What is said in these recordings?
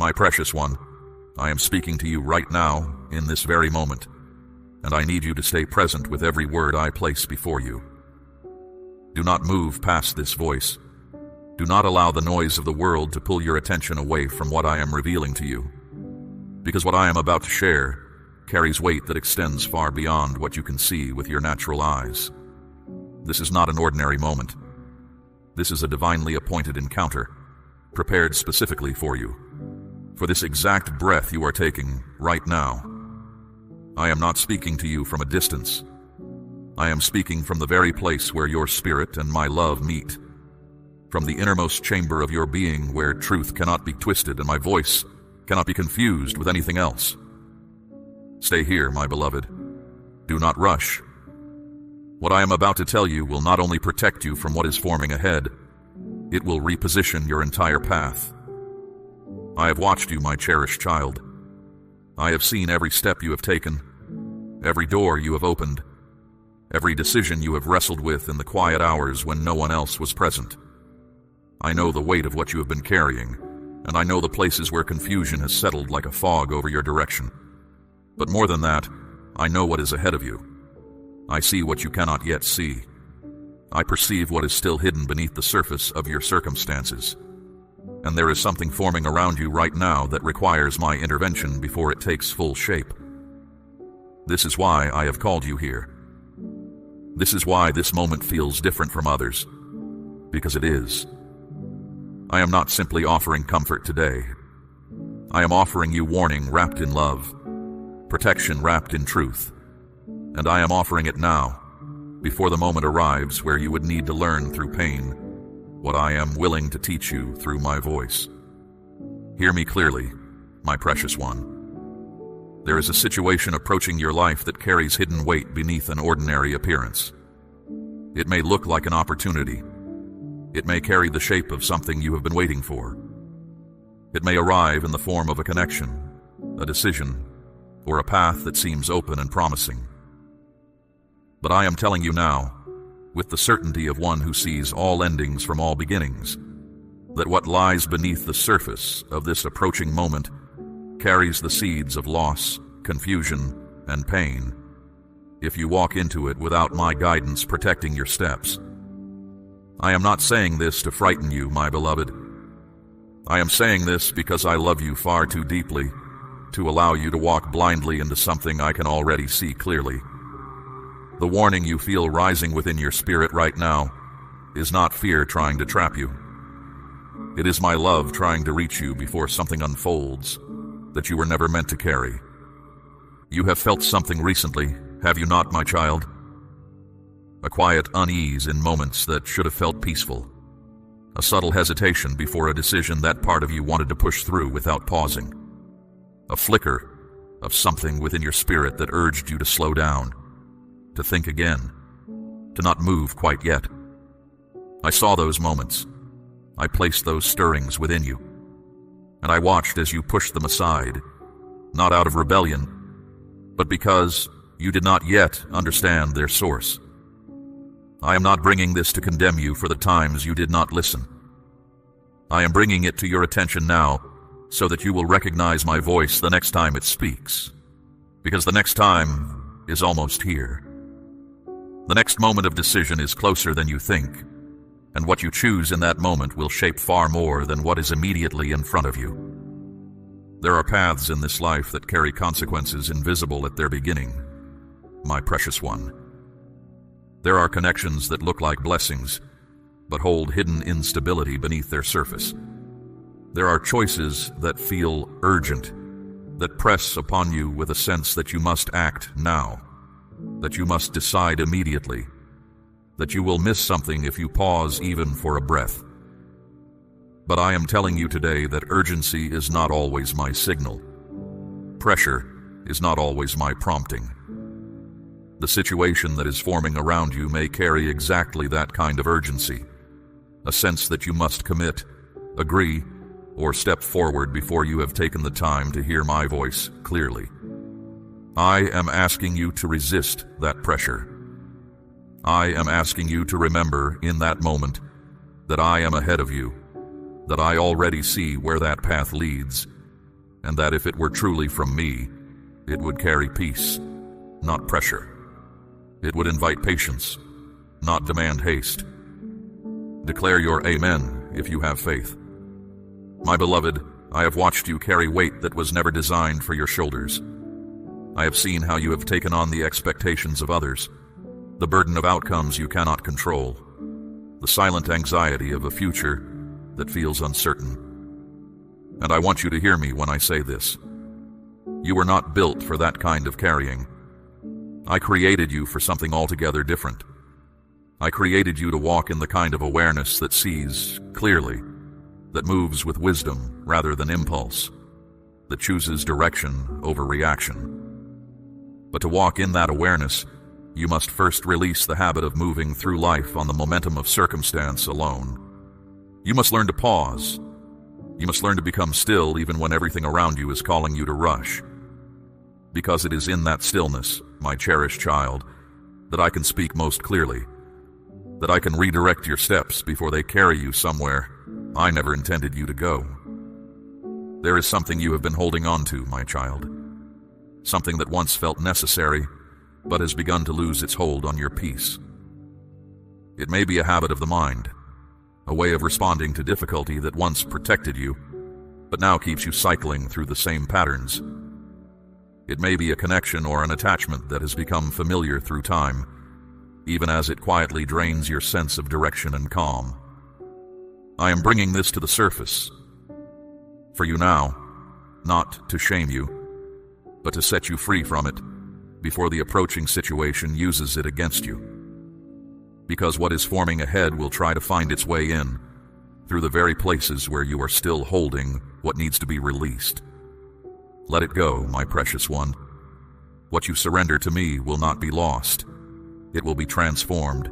My precious one, I am speaking to you right now, in this very moment, and I need you to stay present with every word I place before you. Do not move past this voice. Do not allow the noise of the world to pull your attention away from what I am revealing to you, because what I am about to share carries weight that extends far beyond what you can see with your natural eyes. This is not an ordinary moment. This is a divinely appointed encounter, prepared specifically for you, for this exact breath you are taking right now. I am not speaking to you from a distance. I am speaking from the very place where your spirit and my love meet, from the innermost chamber of your being where truth cannot be twisted and my voice cannot be confused with anything else. Stay here, my beloved. Do not rush. What I am about to tell you will not only protect you from what is forming ahead, it will reposition your entire path. I have watched you, my cherished child. I have seen every step you have taken, every door you have opened, every decision you have wrestled with in the quiet hours when no one else was present. I know the weight of what you have been carrying, and I know the places where confusion has settled like a fog over your direction. But more than that, I know what is ahead of you. I see what you cannot yet see. I perceive what is still hidden beneath the surface of your circumstances. And there is something forming around you right now that requires my intervention before it takes full shape. This is why I have called you here. This is why this moment feels different from others, because it is. I am not simply offering comfort today. I am offering you warning wrapped in love, protection wrapped in truth, and I am offering it now, before the moment arrives where you would need to learn through pain what I am willing to teach you through my voice. Hear me clearly, my precious one. There is a situation approaching your life that carries hidden weight beneath an ordinary appearance. It may look like an opportunity. It may carry the shape of something you have been waiting for. It may arrive in the form of a connection, a decision, or a path that seems open and promising. But I am telling you now, with the certainty of one who sees all endings from all beginnings, that what lies beneath the surface of this approaching moment carries the seeds of loss, confusion, and pain, if you walk into it without my guidance protecting your steps. I am not saying this to frighten you, my beloved. I am saying this because I love you far too deeply to allow you to walk blindly into something I can already see clearly. The warning you feel rising within your spirit right now is not fear trying to trap you. It is my love trying to reach you before something unfolds that you were never meant to carry. You have felt something recently, have you not, my child? A quiet unease in moments that should have felt peaceful. A subtle hesitation before a decision that part of you wanted to push through without pausing. A flicker of something within your spirit that urged you to slow down, to think again, to not move quite yet. I saw those moments. I placed those stirrings within you. And I watched as you pushed them aside, not out of rebellion, but because you did not yet understand their source. I am not bringing this to condemn you for the times you did not listen. I am bringing it to your attention now so that you will recognize my voice the next time it speaks, because the next time is almost here. The next moment of decision is closer than you think, and what you choose in that moment will shape far more than what is immediately in front of you. There are paths in this life that carry consequences invisible at their beginning, my precious one. There are connections that look like blessings, but hold hidden instability beneath their surface. There are choices that feel urgent, that press upon you with a sense that you must act now, that you must decide immediately, that you will miss something if you pause even for a breath. But I am telling you today that urgency is not always my signal. Pressure is not always my prompting. The situation that is forming around you may carry exactly that kind of urgency, a sense that you must commit, agree, or step forward before you have taken the time to hear my voice clearly. I am asking you to resist that pressure. I am asking you to remember in that moment that I am ahead of you, that I already see where that path leads, and that if it were truly from me, it would carry peace, not pressure. It would invite patience, not demand haste. Declare your amen if you have faith. My beloved, I have watched you carry weight that was never designed for your shoulders. I have seen how you have taken on the expectations of others, the burden of outcomes you cannot control, the silent anxiety of a future that feels uncertain. And I want you to hear me when I say this. You were not built for that kind of carrying. I created you for something altogether different. I created you to walk in the kind of awareness that sees clearly, that moves with wisdom rather than impulse, that chooses direction over reaction. But to walk in that awareness, you must first release the habit of moving through life on the momentum of circumstance alone. You must learn to pause. You must learn to become still even when everything around you is calling you to rush. Because it is in that stillness, my cherished child, that I can speak most clearly, that I can redirect your steps before they carry you somewhere I never intended you to go. There is something you have been holding on to, my child. Something that once felt necessary, but has begun to lose its hold on your peace. It may be a habit of the mind, a way of responding to difficulty that once protected you, but now keeps you cycling through the same patterns. It may be a connection or an attachment that has become familiar through time, even as it quietly drains your sense of direction and calm. I am bringing this to the surface for you now, not to shame you, but to set you free from it before the approaching situation uses it against you. Because what is forming ahead will try to find its way in through the very places where you are still holding what needs to be released. Let it go, my precious one. What you surrender to me will not be lost. It will be transformed.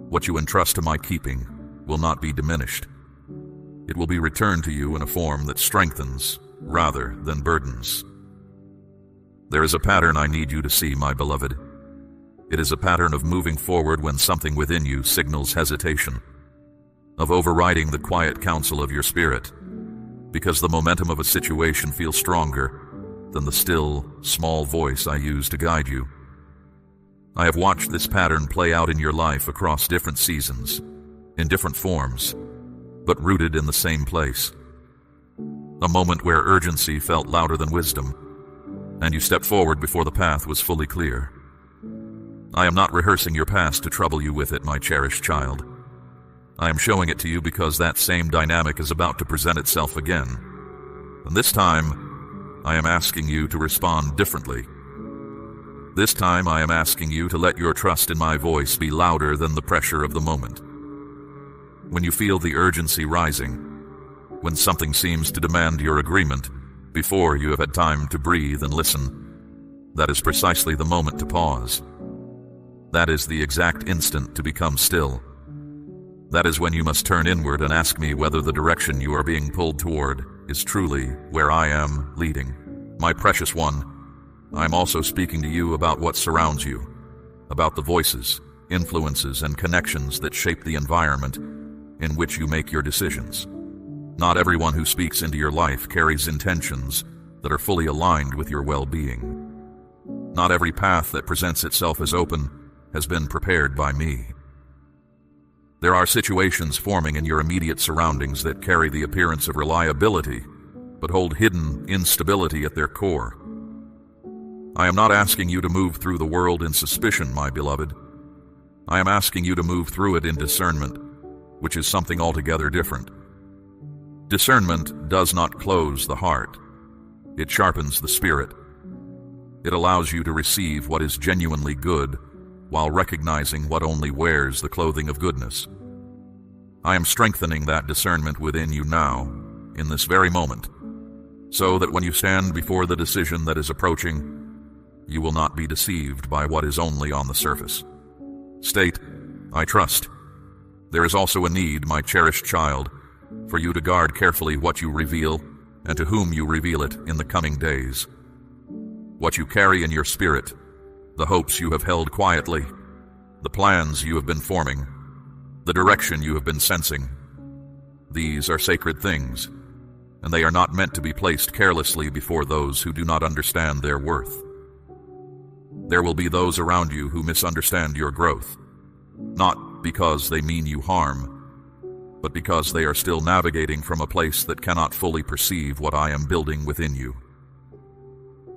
What you entrust to my keeping will not be diminished. It will be returned to you in a form that strengthens rather than burdens. There is a pattern I need you to see, my beloved. It is a pattern of moving forward when something within you signals hesitation, of overriding the quiet counsel of your spirit, because the momentum of a situation feels stronger than the still, small voice I use to guide you. I have watched this pattern play out in your life across different seasons, in different forms, but rooted in the same place. A moment where urgency felt louder than wisdom, and you stepped forward before the path was fully clear. I am not rehearsing your past to trouble you with it, my cherished child. I am showing it to you because that same dynamic is about to present itself again. And this time, I am asking you to respond differently. This time, I am asking you to let your trust in my voice be louder than the pressure of the moment. When you feel the urgency rising, when something seems to demand your agreement before you have had time to breathe and listen, that is precisely the moment to pause. That is the exact instant to become still. That is when you must turn inward and ask me whether the direction you are being pulled toward is truly where I am leading. My precious one, I am also speaking to you about what surrounds you, about the voices, influences, and connections that shape the environment in which you make your decisions. Not everyone who speaks into your life carries intentions that are fully aligned with your well-being. Not every path that presents itself as open has been prepared by me. There are situations forming in your immediate surroundings that carry the appearance of reliability, but hold hidden instability at their core. I am not asking you to move through the world in suspicion, my beloved. I am asking you to move through it in discernment, which is something altogether different. Discernment does not close the heart. It sharpens the spirit. It allows you to receive what is genuinely good while recognizing what only wears the clothing of goodness. I am strengthening that discernment within you now, in this very moment, so that when you stand before the decision that is approaching, you will not be deceived by what is only on the surface. State, I trust. There is also a need, my cherished child, for you to guard carefully what you reveal and to whom you reveal it in the coming days. What you carry in your spirit, the hopes you have held quietly, the plans you have been forming, the direction you have been sensing, these are sacred things, and they are not meant to be placed carelessly before those who do not understand their worth. There will be those around you who misunderstand your growth, not because they mean you harm, but because they are still navigating from a place that cannot fully perceive what I am building within you.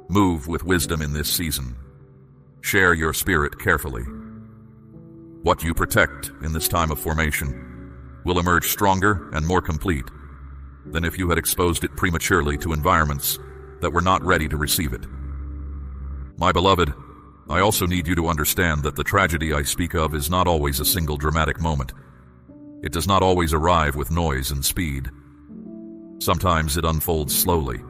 Move with wisdom in this season. Share your spirit carefully. What you protect in this time of formation will emerge stronger and more complete than if you had exposed it prematurely to environments that were not ready to receive it. My beloved, I also need you to understand that the tragedy I speak of is not always a single dramatic moment. It does not always arrive with noise and speed. Sometimes it unfolds slowly,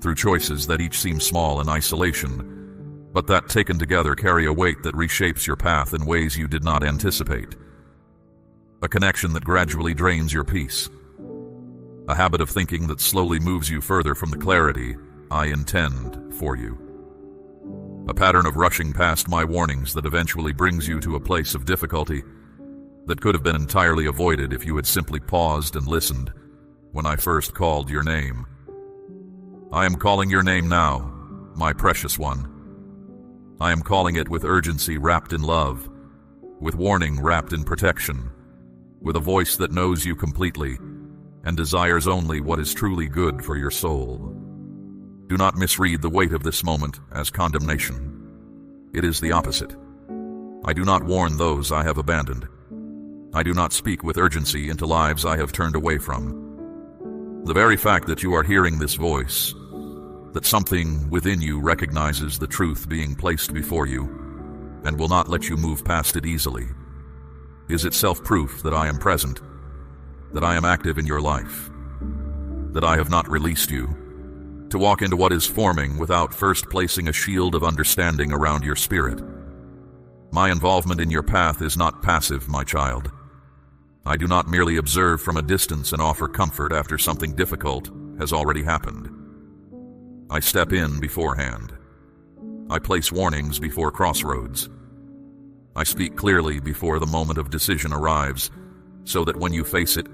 through choices that each seem small in isolation, but that taken together carry a weight that reshapes your path in ways you did not anticipate. A connection that gradually drains your peace. A habit of thinking that slowly moves you further from the clarity I intend for you. A pattern of rushing past my warnings that eventually brings you to a place of difficulty that could have been entirely avoided if you had simply paused and listened when I first called your name. I am calling your name now, my precious one. I am calling it with urgency wrapped in love, with warning wrapped in protection, with a voice that knows you completely and desires only what is truly good for your soul. Do not misread the weight of this moment as condemnation. It is the opposite. I do not warn those I have abandoned. I do not speak with urgency into lives I have turned away from. The very fact that you are hearing this voice, that something within you recognizes the truth being placed before you and will not let you move past it easily, is itself proof that I am present, that I am active in your life, that I have not released you to walk into what is forming without first placing a shield of understanding around your spirit. My involvement in your path is not passive, my child. I do not merely observe from a distance and offer comfort after something difficult has already happened. I step in beforehand. I place warnings before crossroads. I speak clearly before the moment of decision arrives, so that when you face it,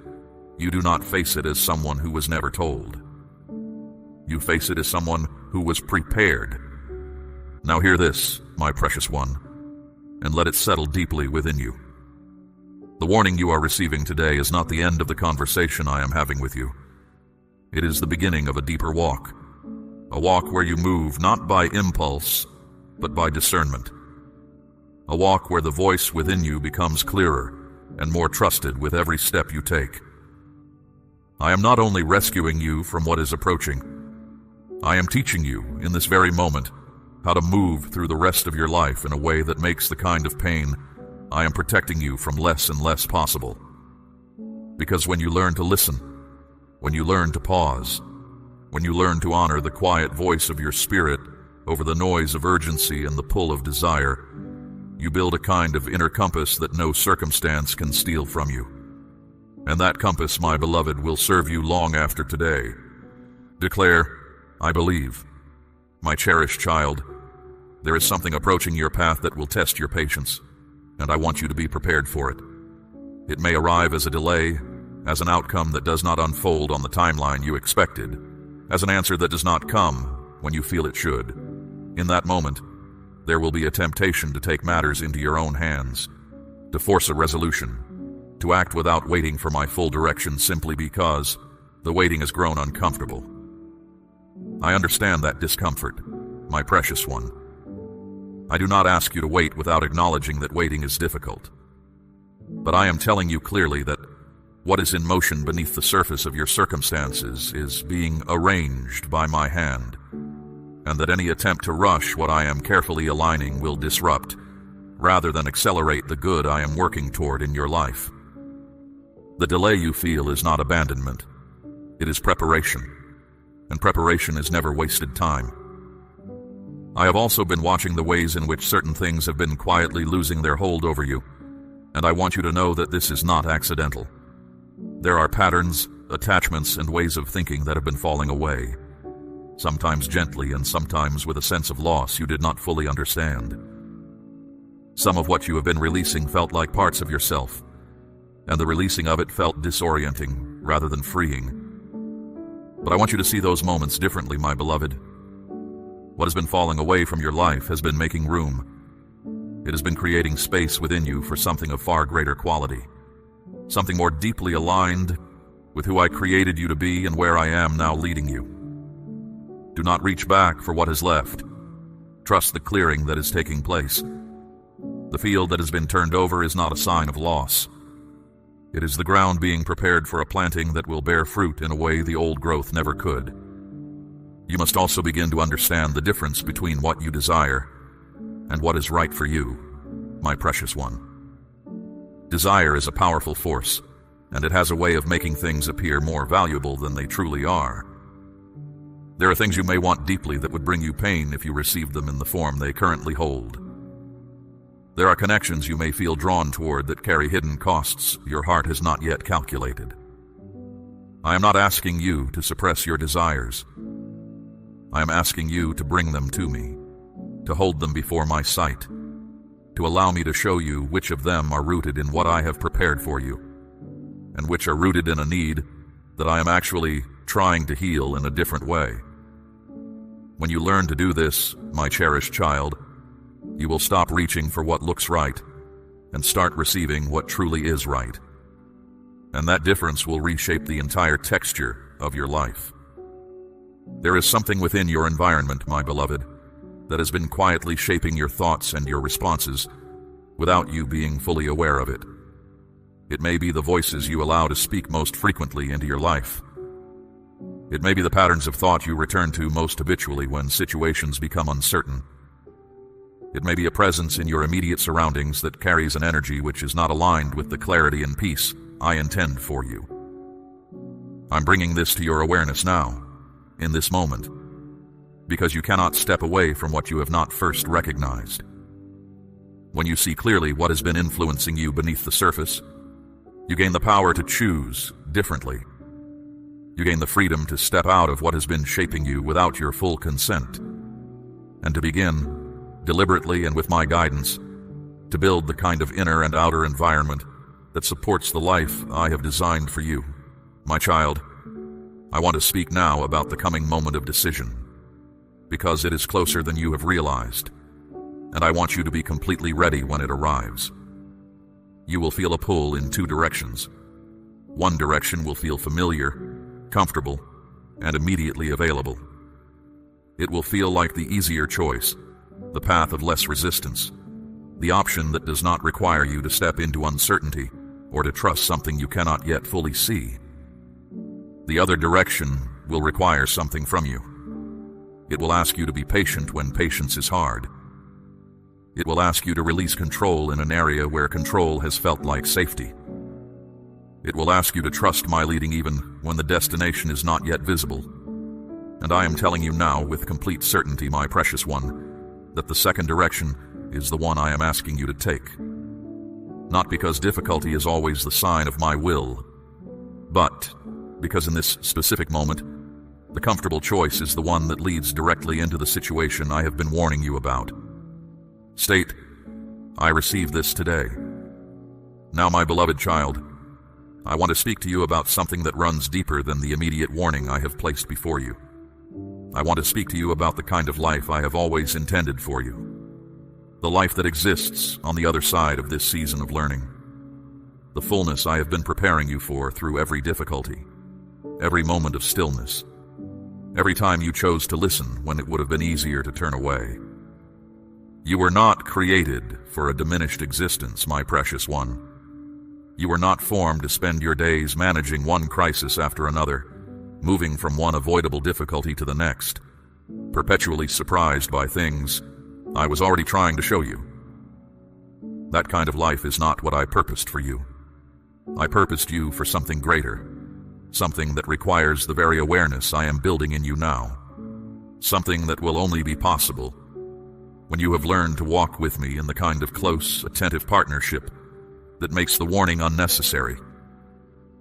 you do not face it as someone who was never told. You face it as someone who was prepared. Now hear this, my precious one, and let it settle deeply within you. The warning you are receiving today is not the end of the conversation I am having with you. It is the beginning of a deeper walk, a walk where you move not by impulse, but by discernment, a walk where the voice within you becomes clearer and more trusted with every step you take. I am not only rescuing you from what is approaching, I am teaching you in this very moment how to move through the rest of your life in a way that makes the kind of pain I am protecting you from less and less possible. Because when you learn to listen, when you learn to pause, when you learn to honor the quiet voice of your spirit over the noise of urgency and the pull of desire, you build a kind of inner compass that no circumstance can steal from you. And that compass, my beloved, will serve you long after today. Declare, I believe. My cherished child, there is something approaching your path that will test your patience, and I want you to be prepared for it. It may arrive as a delay, as an outcome that does not unfold on the timeline you expected, as an answer that does not come when you feel it should. In that moment, there will be a temptation to take matters into your own hands, to force a resolution, to act without waiting for my full direction simply because the waiting has grown uncomfortable. I understand that discomfort, my precious one. I do not ask you to wait without acknowledging that waiting is difficult. But I am telling you clearly that what is in motion beneath the surface of your circumstances is being arranged by my hand, and that any attempt to rush what I am carefully aligning will disrupt, rather than accelerate the good I am working toward in your life. The delay you feel is not abandonment. It is preparation, and preparation is never wasted time. I have also been watching the ways in which certain things have been quietly losing their hold over you, and I want you to know that this is not accidental. There are patterns, attachments, and ways of thinking that have been falling away, sometimes gently and sometimes with a sense of loss you did not fully understand. Some of what you have been releasing felt like parts of yourself, and the releasing of it felt disorienting rather than freeing. But I want you to see those moments differently, my beloved. What has been falling away from your life has been making room. It has been creating space within you for something of far greater quality, something more deeply aligned with who I created you to be and where I am now leading you. Do not reach back for what is left. Trust the clearing that is taking place. The field that has been turned over is not a sign of loss. It is the ground being prepared for a planting that will bear fruit in a way the old growth never could. You must also begin to understand the difference between what you desire and what is right for you, my precious one. Desire is a powerful force, and it has a way of making things appear more valuable than they truly are. There are things you may want deeply that would bring you pain if you received them in the form they currently hold. There are connections you may feel drawn toward that carry hidden costs your heart has not yet calculated. I am not asking you to suppress your desires. I am asking you to bring them to me, to hold them before my sight, to allow me to show you which of them are rooted in what I have prepared for you, and which are rooted in a need that I am actually trying to heal in a different way. When you learn to do this, my cherished child, you will stop reaching for what looks right and start receiving what truly is right. And that difference will reshape the entire texture of your life. There is something within your environment, my beloved, that has been quietly shaping your thoughts and your responses without you being fully aware of it. It may be the voices you allow to speak most frequently into your life. It may be the patterns of thought you return to most habitually when situations become uncertain. It may be a presence in your immediate surroundings that carries an energy which is not aligned with the clarity and peace I intend for you. I'm bringing this to your awareness now, in this moment, because you cannot step away from what you have not first recognized. When you see clearly what has been influencing you beneath the surface, you gain the power to choose differently. You gain the freedom to step out of what has been shaping you without your full consent, and to begin, deliberately and with my guidance, to build the kind of inner and outer environment that supports the life I have designed for you. My child, I want to speak now about the coming moment of decision, because it is closer than you have realized, and I want you to be completely ready when it arrives. You will feel a pull in two directions. One direction will feel familiar, comfortable, and immediately available. It will feel like the easier choice, the path of less resistance, the option that does not require you to step into uncertainty or to trust something you cannot yet fully see. The other direction will require something from you. It will ask you to be patient when patience is hard. It will ask you to release control in an area where control has felt like safety. It will ask you to trust my leading even when the destination is not yet visible. And I am telling you now with complete certainty, my precious one, that the second direction is the one I am asking you to take. Not because difficulty is always the sign of my will, but because in this specific moment, the comfortable choice is the one that leads directly into the situation I have been warning you about. State, I receive this today. Now, my beloved child, I want to speak to you about something that runs deeper than the immediate warning I have placed before you. I want to speak to you about the kind of life I have always intended for you. The life that exists on the other side of this season of learning. The fullness I have been preparing you for through every difficulty, every moment of stillness, every time you chose to listen when it would have been easier to turn away. You were not created for a diminished existence, my precious one. You were not formed to spend your days managing one crisis after another, moving from one avoidable difficulty to the next, perpetually surprised by things I was already trying to show you. That kind of life is not what I purposed for you. I purposed you for something greater, something that requires the very awareness I am building in you now, something that will only be possible when you have learned to walk with me in the kind of close, attentive partnership that makes the warning unnecessary,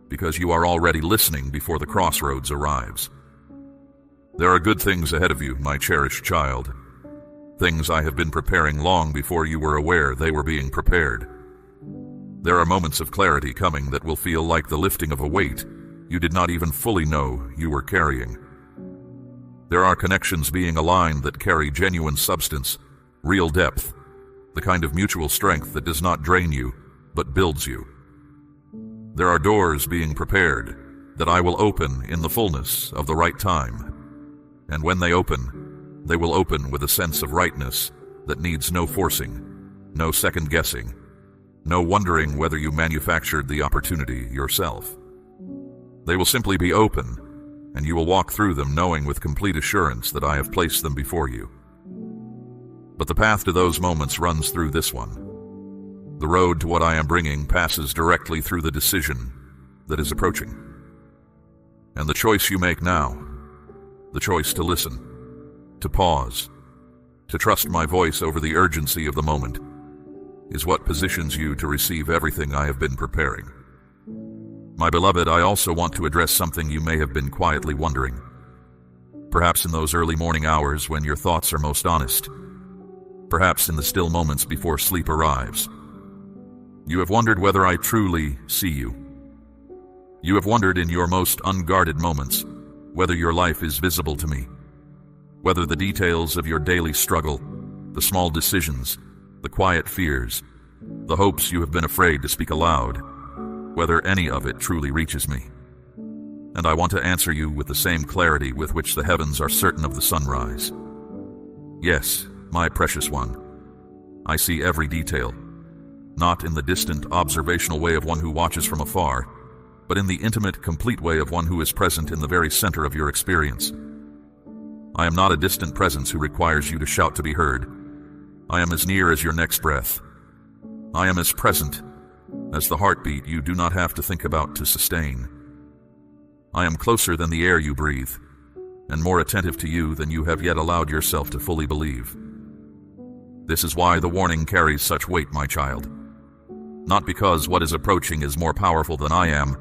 because you are already listening before the crossroads arrives. There are good things ahead of you, my cherished child, things I have been preparing long before you were aware they were being prepared. There are moments of clarity coming that will feel like the lifting of a weight you did not even fully know you were carrying. There are connections being aligned that carry genuine substance, real depth, the kind of mutual strength that does not drain you, but builds you. There are doors being prepared that I will open in the fullness of the right time. And when they will open with a sense of rightness that needs no forcing, no second guessing, no wondering whether you manufactured the opportunity yourself. They will simply be open, and you will walk through them knowing with complete assurance that I have placed them before you. But the path to those moments runs through this one. The road to what I am bringing passes directly through the decision that is approaching. And the choice you make now, the choice to listen, to pause, to trust my voice over the urgency of the moment, is what positions you to receive everything I have been preparing. My beloved, I also want to address something you may have been quietly wondering. Perhaps in those early morning hours when your thoughts are most honest. Perhaps in the still moments before sleep arrives. You have wondered whether I truly see you. You have wondered in your most unguarded moments whether your life is visible to me, whether the details of your daily struggle, the small decisions, the quiet fears, the hopes you have been afraid to speak aloud, whether any of it truly reaches me. And I want to answer you with the same clarity with which the heavens are certain of the sunrise. Yes, my precious one, I see every detail, not in the distant observational way of one who watches from afar, but in the intimate, complete way of one who is present in the very center of your experience. I am not a distant presence who requires you to shout to be heard. I am as near as your next breath. I am as present as the heartbeat you do not have to think about to sustain. I am closer than the air you breathe, and more attentive to you than you have yet allowed yourself to fully believe. This is why the warning carries such weight, my child. Not because what is approaching is more powerful than I am.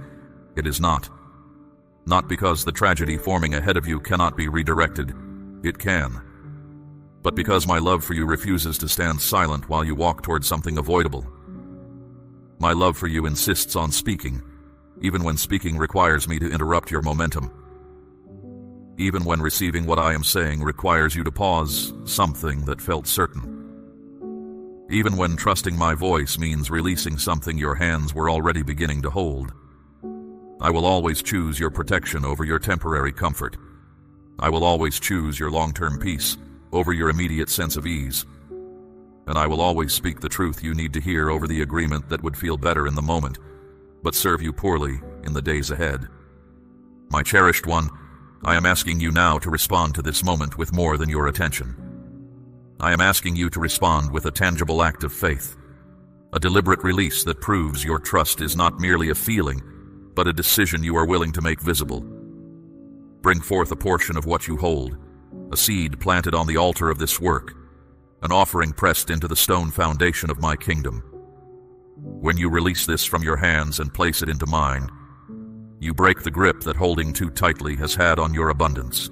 It is not. Not because the tragedy forming ahead of you cannot be redirected. It can. But because my love for you refuses to stand silent while you walk toward something avoidable. My love for you insists on speaking, even when speaking requires me to interrupt your momentum. Even when receiving what I am saying requires you to pause something that felt certain. Even when trusting my voice means releasing something your hands were already beginning to hold. I will always choose your protection over your temporary comfort. I will always choose your long-term peace over your immediate sense of ease. And I will always speak the truth you need to hear over the agreement that would feel better in the moment, but serve you poorly in the days ahead. My cherished one, I am asking you now to respond to this moment with more than your attention. I am asking you to respond with a tangible act of faith, a deliberate release that proves your trust is not merely a feeling, but a decision you are willing to make visible. Bring forth a portion of what you hold, a seed planted on the altar of this work, an offering pressed into the stone foundation of my kingdom. When you release this from your hands and place it into mine, you break the grip that holding too tightly has had on your abundance.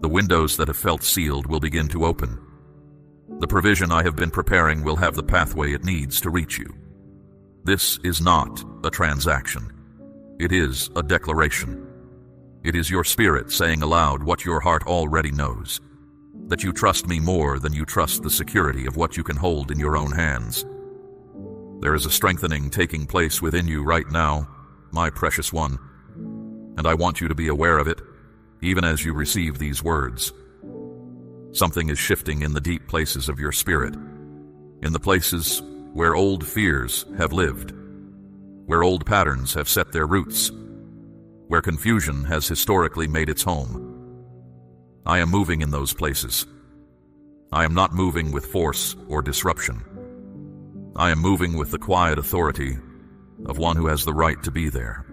The windows that have felt sealed will begin to open. The provision I have been preparing will have the pathway it needs to reach you. This is not a transaction. It is a declaration. It is your spirit saying aloud what your heart already knows, that you trust me more than you trust the security of what you can hold in your own hands. There is a strengthening taking place within you right now, my precious one, and I want you to be aware of it, even as you receive these words. Something is shifting in the deep places of your spirit, in the places where old fears have lived, where old patterns have set their roots, where confusion has historically made its home. I am moving in those places. I am not moving with force or disruption. I am moving with the quiet authority of one who has the right to be there,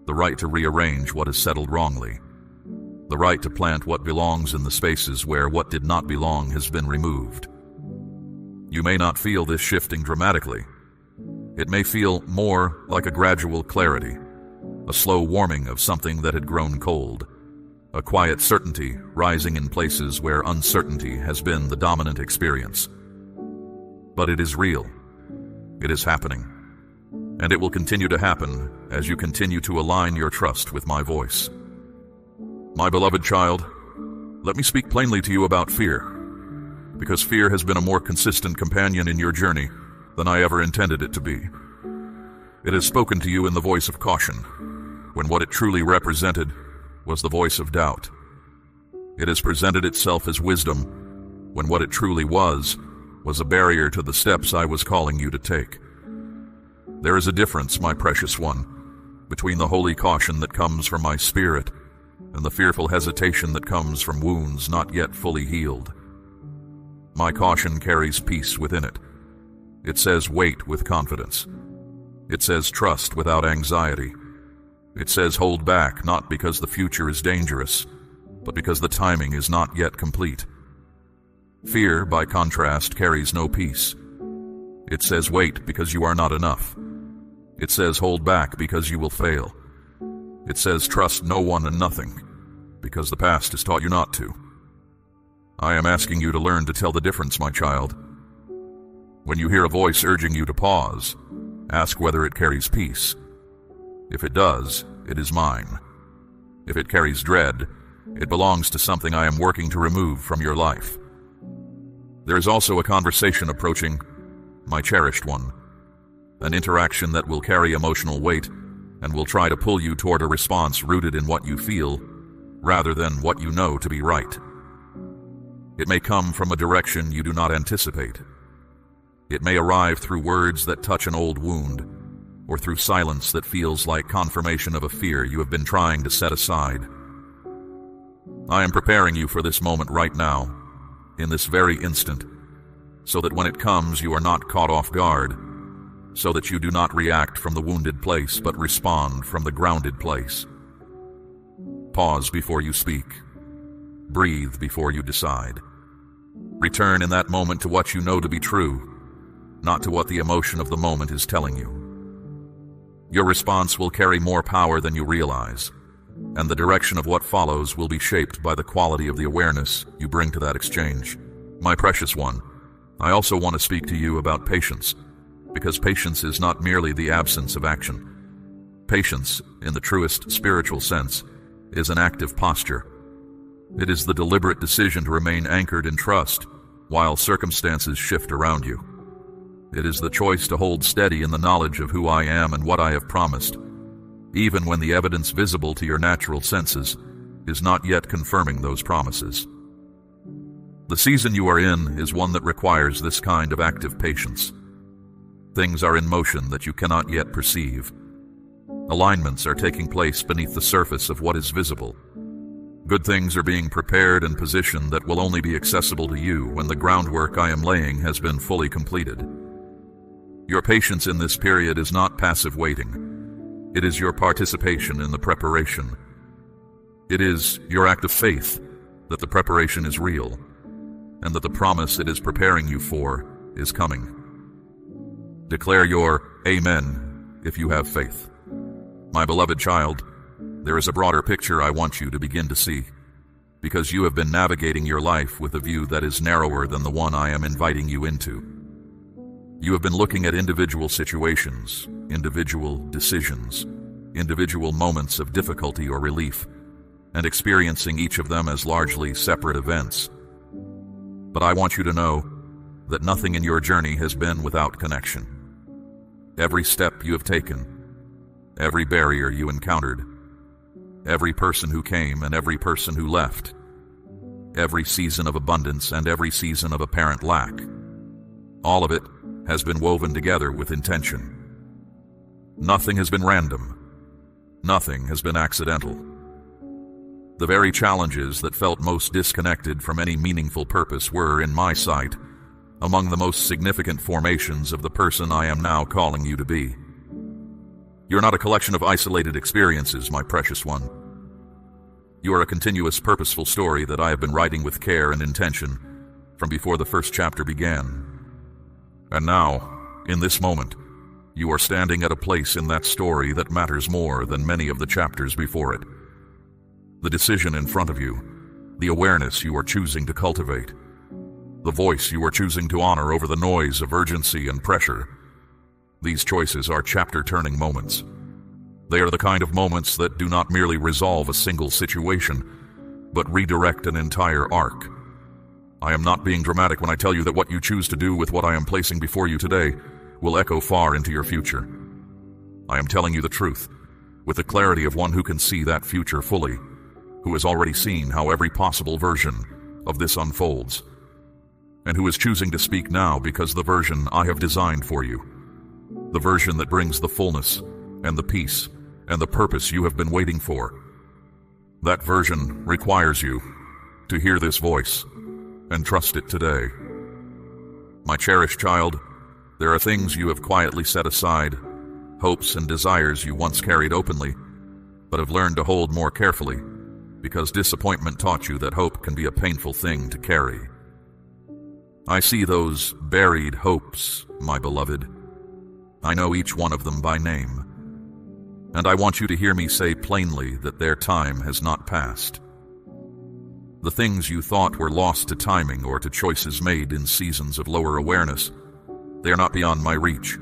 the right to rearrange what is settled wrongly, the right to plant what belongs in the spaces where what did not belong has been removed. You may not feel this shifting dramatically. It may feel more like a gradual clarity, a slow warming of something that had grown cold, a quiet certainty rising in places where uncertainty has been the dominant experience. But it is real. It is happening. And it will continue to happen as you continue to align your trust with my voice. My beloved child, let me speak plainly to you about fear, because fear has been a more consistent companion in your journey than I ever intended it to be. It has spoken to you in the voice of caution, when what it truly represented was the voice of doubt. It has presented itself as wisdom, when what it truly was a barrier to the steps I was calling you to take. There is a difference, my precious one, between the holy caution that comes from my spirit and the fearful hesitation that comes from wounds not yet fully healed. My caution carries peace within it. It says wait with confidence. It says trust without anxiety. It says hold back, not because the future is dangerous, but because the timing is not yet complete. Fear, by contrast, carries no peace. It says wait because you are not enough. It says hold back because you will fail. It says trust no one and nothing, because the past has taught you not to. I am asking you to learn to tell the difference, my child. When you hear a voice urging you to pause, ask whether it carries peace. If it does, it is mine. If it carries dread, it belongs to something I am working to remove from your life. There is also a conversation approaching, my cherished one, an interaction that will carry emotional weight and will try to pull you toward a response rooted in what you feel rather than what you know to be right. It may come from a direction you do not anticipate. It may arrive through words that touch an old wound, or through silence that feels like confirmation of a fear you have been trying to set aside. I am preparing you for this moment right now, in this very instant, so that when it comes you are not caught off guard, so that you do not react from the wounded place but respond from the grounded place. Pause before you speak. Breathe before you decide. Return in that moment to what you know to be true, not to what the emotion of the moment is telling you. Your response will carry more power than you realize, and the direction of what follows will be shaped by the quality of the awareness you bring to that exchange. My precious one, I also want to speak to you about patience, because patience is not merely the absence of action. Patience, in the truest spiritual sense, is an active posture. It is the deliberate decision to remain anchored in trust while circumstances shift around you. It is the choice to hold steady in the knowledge of who I am and what I have promised, even when the evidence visible to your natural senses is not yet confirming those promises. The season you are in is one that requires this kind of active patience. Things are in motion that you cannot yet perceive. Alignments are taking place beneath the surface of what is visible. Good things are being prepared and positioned that will only be accessible to you when the groundwork I am laying has been fully completed. Your patience in this period is not passive waiting. It is your participation in the preparation. It is your act of faith that the preparation is real, and that the promise it is preparing you for is coming. Declare your Amen if you have faith. My beloved child, there is a broader picture I want you to begin to see, because you have been navigating your life with a view that is narrower than the one I am inviting you into. You have been looking at individual situations, individual decisions, individual moments of difficulty or relief, and experiencing each of them as largely separate events. But I want you to know that nothing in your journey has been without connection. Every step you have taken, every barrier you encountered, every person who came and every person who left, every season of abundance and every season of apparent lack, all of it has been woven together with intention. Nothing has been random. Nothing has been accidental. The very challenges that felt most disconnected from any meaningful purpose were, in my sight, among the most significant formations of the person I am now calling you to be. You're not a collection of isolated experiences, my precious one. You are a continuous, purposeful story that I have been writing with care and intention from before the first chapter began. And now, in this moment, you are standing at a place in that story that matters more than many of the chapters before it. The decision in front of you, the awareness you are choosing to cultivate, the voice you are choosing to honor over the noise of urgency and pressure, These choices are chapter-turning moments. They are the kind of moments that do not merely resolve a single situation, but redirect an entire arc. I am not being dramatic when I tell you that what you choose to do with what I am placing before you today will echo far into your future. I am telling you the truth, with the clarity of one who can see that future fully, who has already seen how every possible version of this unfolds, and who is choosing to speak now because the version I have designed for you, the version that brings the fullness and the peace and the purpose you have been waiting for. That version requires you to hear this voice and trust it today. My cherished child, there are things you have quietly set aside, hopes and desires you once carried openly, but have learned to hold more carefully, because disappointment taught you that hope can be a painful thing to carry. I see those buried hopes, my beloved. I know each one of them by name, and I want you to hear me say plainly that their time has not passed. The things you thought were lost to timing or to choices made in seasons of lower awareness, they are not beyond my reach.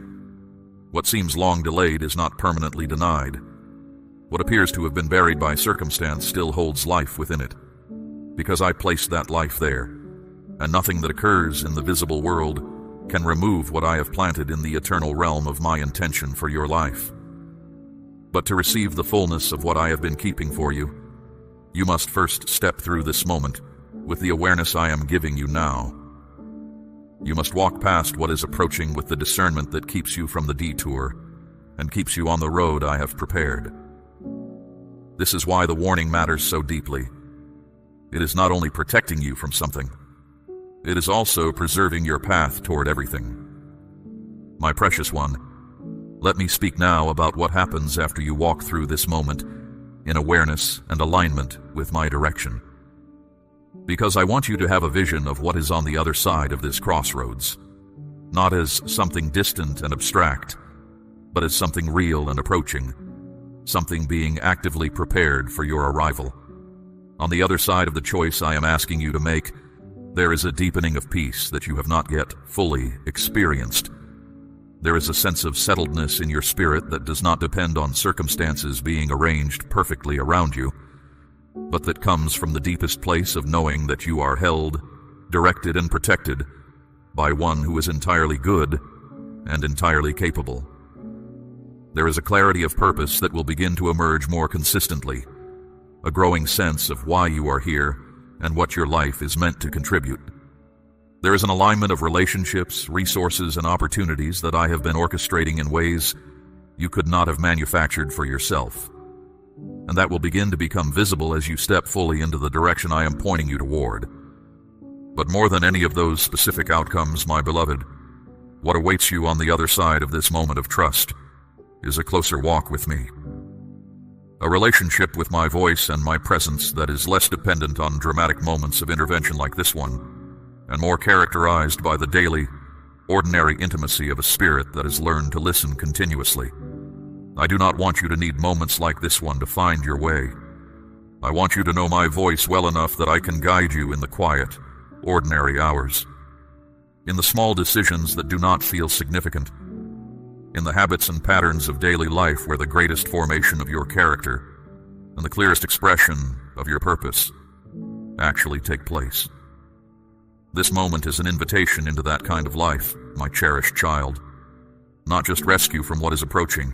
What seems long delayed is not permanently denied. What appears to have been buried by circumstance still holds life within it, because I placed that life there, and nothing that occurs in the visible world can remove what I have planted in the eternal realm of my intention for your life. But to receive the fullness of what I have been keeping for you, you must first step through this moment with the awareness I am giving you now. You must walk past what is approaching with the discernment that keeps you from the detour and keeps you on the road I have prepared. This is why the warning matters so deeply. It is not only protecting you from something, it is also preserving your path toward everything. My precious one, let me speak now about what happens after you walk through this moment in awareness and alignment with my direction. Because I want you to have a vision of what is on the other side of this crossroads, not as something distant and abstract, but as something real and approaching, something being actively prepared for your arrival. On the other side of the choice I am asking you to make, there is a deepening of peace that you have not yet fully experienced. There is a sense of settledness in your spirit that does not depend on circumstances being arranged perfectly around you, but that comes from the deepest place of knowing that you are held, directed, and protected by one who is entirely good and entirely capable. There is a clarity of purpose that will begin to emerge more consistently, a growing sense of why you are here and what your life is meant to contribute. There is an alignment of relationships, resources, and opportunities that I have been orchestrating in ways you could not have manufactured for yourself. And that will begin to become visible as you step fully into the direction I am pointing you toward. But more than any of those specific outcomes, my beloved, what awaits you on the other side of this moment of trust is a closer walk with me. A relationship with my voice and my presence that is less dependent on dramatic moments of intervention like this one, and more characterized by the daily, ordinary intimacy of a spirit that has learned to listen continuously. I do not want you to need moments like this one to find your way. I want you to know my voice well enough that I can guide you in the quiet, ordinary hours, in the small decisions that do not feel significant, in the habits and patterns of daily life where the greatest formation of your character and the clearest expression of your purpose actually take place. This moment is an invitation into that kind of life, my cherished child. Not just rescue from what is approaching,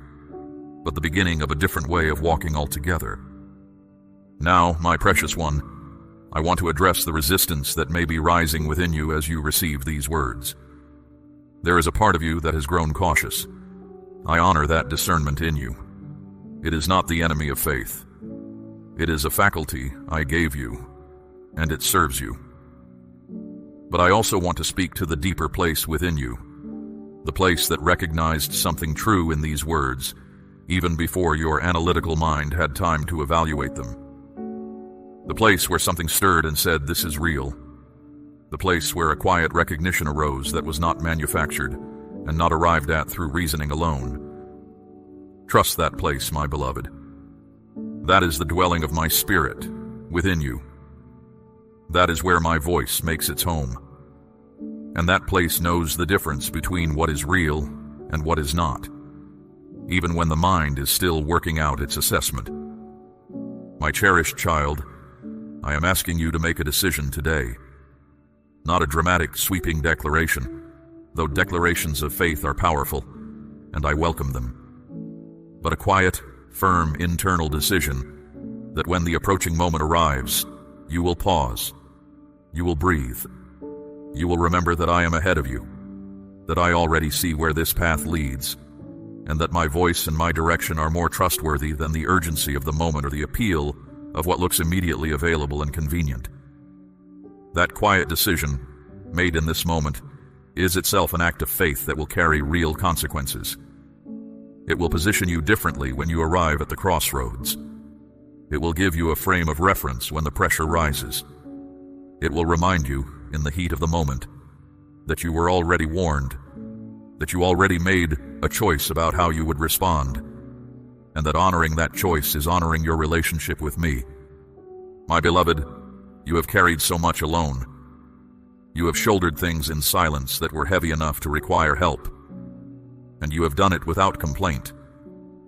but the beginning of a different way of walking altogether. Now, my precious one, I want to address the resistance that may be rising within you as you receive these words. There is a part of you that has grown cautious. I honor that discernment in you. It is not the enemy of faith. It is a faculty I gave you, and it serves you. But I also want to speak to the deeper place within you, the place that recognized something true in these words, even before your analytical mind had time to evaluate them. The place where something stirred and said, "This is real." The place where a quiet recognition arose that was not manufactured and not arrived at through reasoning alone. Trust that place, my beloved. That is the dwelling of my spirit within you. That is where my voice makes its home. And that place knows the difference between what is real and what is not, even when the mind is still working out its assessment. My cherished child, I am asking you to make a decision today. Not a dramatic, sweeping declaration, though declarations of faith are powerful, and I welcome them, but a quiet, firm internal decision that when the approaching moment arrives, you will pause, you will breathe, you will remember that I am ahead of you, that I already see where this path leads, and that my voice and my direction are more trustworthy than the urgency of the moment or the appeal of what looks immediately available and convenient. That quiet decision, made in this moment, is itself an act of faith that will carry real consequences. It will position you differently when you arrive at the crossroads. It will give you a frame of reference when the pressure rises. It will remind you, in the heat of the moment, that you were already warned, that you already made a choice about how you would respond, and that honoring that choice is honoring your relationship with me. My beloved, you have carried so much alone. You have shouldered things in silence that were heavy enough to require help, and you have done it without complaint,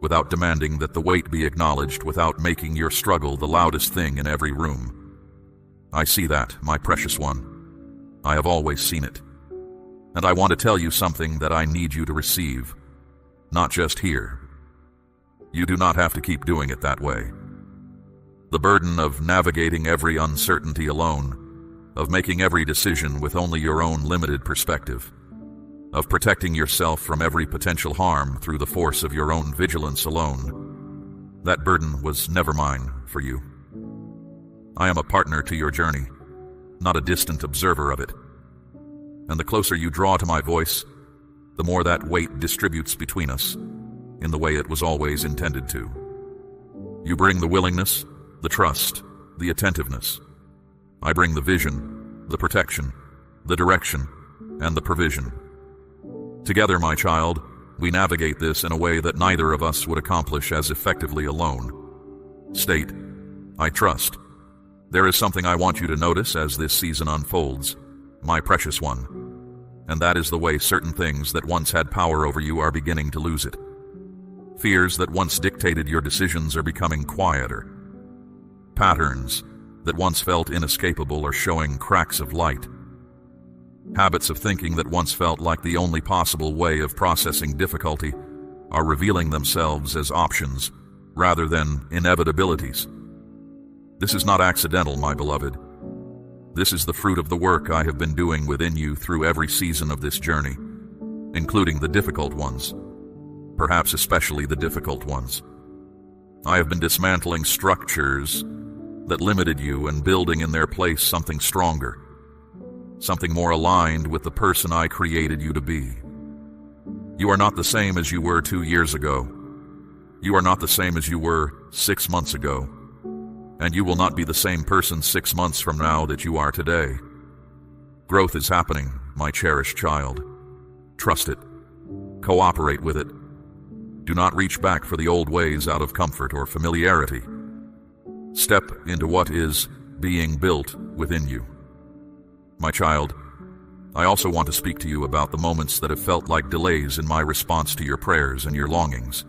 without demanding that the weight be acknowledged, without making your struggle the loudest thing in every room. I see that, my precious one. I have always seen it. And I want to tell you something that I need you to receive, not just hear. You do not have to keep doing it that way. The burden of navigating every uncertainty alone, of making every decision with only your own limited perspective, of protecting yourself from every potential harm through the force of your own vigilance alone, that burden was never mine for you. I am a partner to your journey, not a distant observer of it. And the closer you draw to my voice, the more that weight distributes between us, in the way it was always intended to. You bring the willingness, the trust, the attentiveness. I bring the vision, the protection, the direction, and the provision. Together, my child, we navigate this in a way that neither of us would accomplish as effectively alone. State, I trust. There is something I want you to notice as this season unfolds, my precious one, and that is the way certain things that once had power over you are beginning to lose it. Fears that once dictated your decisions are becoming quieter. Patterns that once felt inescapable are showing cracks of light. Habits of thinking that once felt like the only possible way of processing difficulty are revealing themselves as options rather than inevitabilities. This is not accidental, my beloved. This is the fruit of the work I have been doing within you through every season of this journey, including the difficult ones, perhaps especially the difficult ones. I have been dismantling structures that limited you and building in their place something stronger, something more aligned with the person I created you to be. You are not the same as you were 2 years ago. You are not the same as you were 6 months ago. And you will not be the same person 6 months from now that you are today. Growth is happening, my cherished child. Trust it. Cooperate with it. Do not reach back for the old ways out of comfort or familiarity. Step into what is being built within you. My child, I also want to speak to you about the moments that have felt like delays in my response to your prayers and your longings.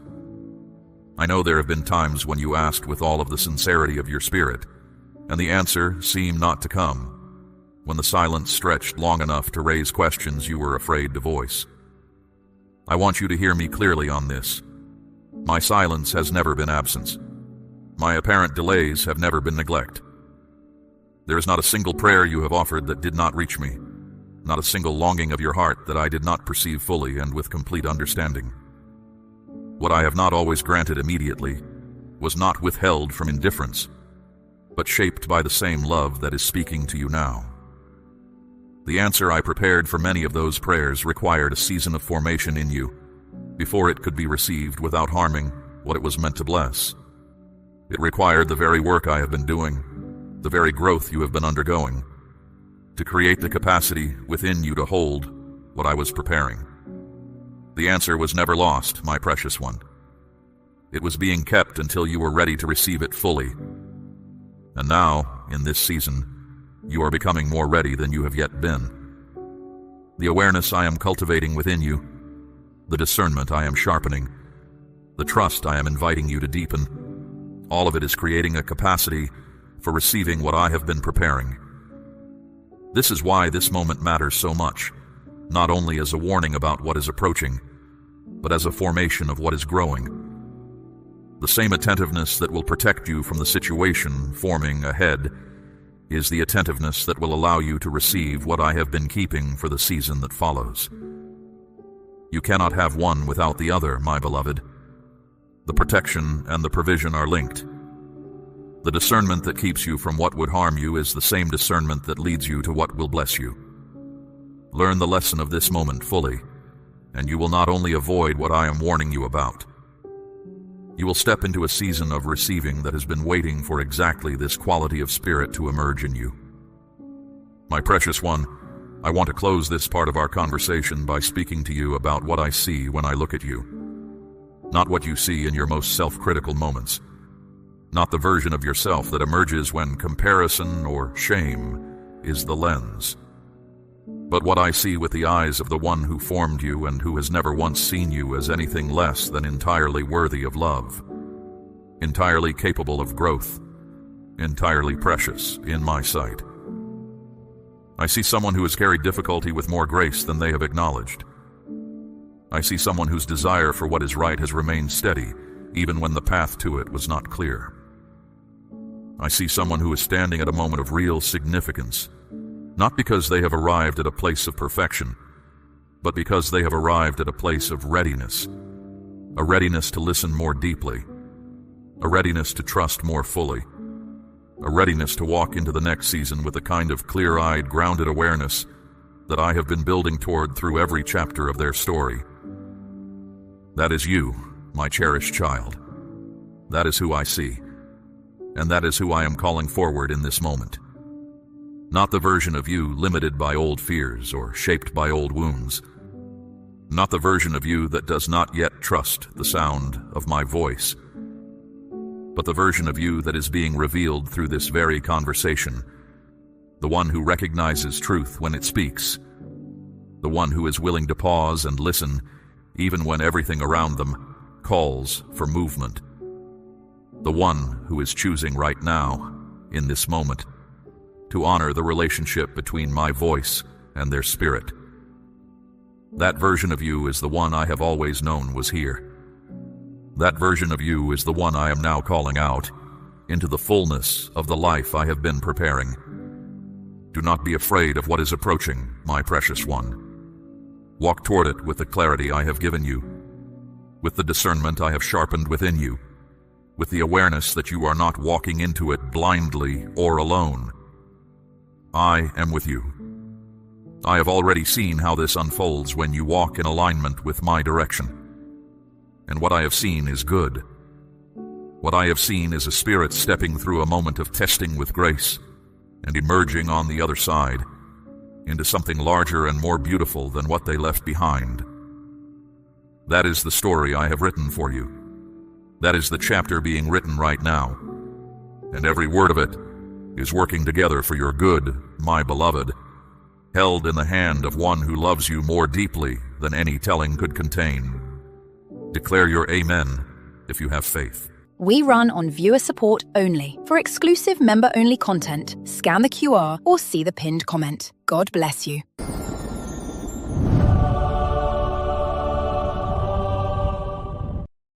I know there have been times when you asked with all of the sincerity of your spirit, and the answer seemed not to come, when the silence stretched long enough to raise questions you were afraid to voice. I want you to hear me clearly on this. My silence has never been absence. My apparent delays have never been neglect. There is not a single prayer you have offered that did not reach me, not a single longing of your heart that I did not perceive fully and with complete understanding. What I have not always granted immediately was not withheld from indifference, but shaped by the same love that is speaking to you now. The answer I prepared for many of those prayers required a season of formation in you before it could be received without harming what it was meant to bless. It required the very work I have been doing, the very growth you have been undergoing, to create the capacity within you to hold what I was preparing. The answer was never lost, my precious one. It was being kept until you were ready to receive it fully. And now, in this season, you are becoming more ready than you have yet been. The awareness I am cultivating within you, the discernment I am sharpening, the trust I am inviting you to deepen. All of it is creating a capacity for receiving what I have been preparing. This is why this moment matters so much, not only as a warning about what is approaching, but as a formation of what is growing. The same attentiveness that will protect you from the situation forming ahead is the attentiveness that will allow you to receive what I have been keeping for the season that follows. You cannot have one without the other, my beloved. The protection and the provision are linked. The discernment that keeps you from what would harm you is the same discernment that leads you to what will bless you. Learn the lesson of this moment fully, and you will not only avoid what I am warning you about. You will step into a season of receiving that has been waiting for exactly this quality of spirit to emerge in you. My precious one, I want to close this part of our conversation by speaking to you about what I see when I look at you. Not what you see in your most self-critical moments. Not the version of yourself that emerges when comparison or shame is the lens. But what I see with the eyes of the one who formed you and who has never once seen you as anything less than entirely worthy of love, entirely capable of growth, entirely precious in my sight. I see someone who has carried difficulty with more grace than they have acknowledged. I see someone whose desire for what is right has remained steady, even when the path to it was not clear. I see someone who is standing at a moment of real significance, not because they have arrived at a place of perfection, but because they have arrived at a place of readiness, a readiness to listen more deeply, a readiness to trust more fully, a readiness to walk into the next season with the kind of clear-eyed, grounded awareness that I have been building toward through every chapter of their story. That is you, my cherished child. That is who I see, and that is who I am calling forward in this moment. Not the version of you limited by old fears or shaped by old wounds. Not the version of you that does not yet trust the sound of my voice, but the version of you that is being revealed through this very conversation, the one who recognizes truth when it speaks, the one who is willing to pause and listen even when everything around them calls for movement, the one who is choosing right now, in this moment, to honor the relationship between my voice and their spirit. That version of you is the one I have always known was here. That version of you is the one I am now calling out into the fullness of the life I have been preparing. Do not be afraid of what is approaching, my precious one. Walk toward it with the clarity I have given you, with the discernment I have sharpened within you, with the awareness that you are not walking into it blindly or alone. I am with you. I have already seen how this unfolds when you walk in alignment with my direction. And what I have seen is good. What I have seen is a spirit stepping through a moment of testing with grace and emerging on the other side into something larger and more beautiful than what they left behind. That is the story I have written for you. That is the chapter being written right now. And every word of it is working together for your good, my beloved, held in the hand of one who loves you more deeply than any telling could contain. Declare your amen if you have faith. We run on viewer support only. For exclusive member-only content, scan the QR or see the pinned comment. God bless you.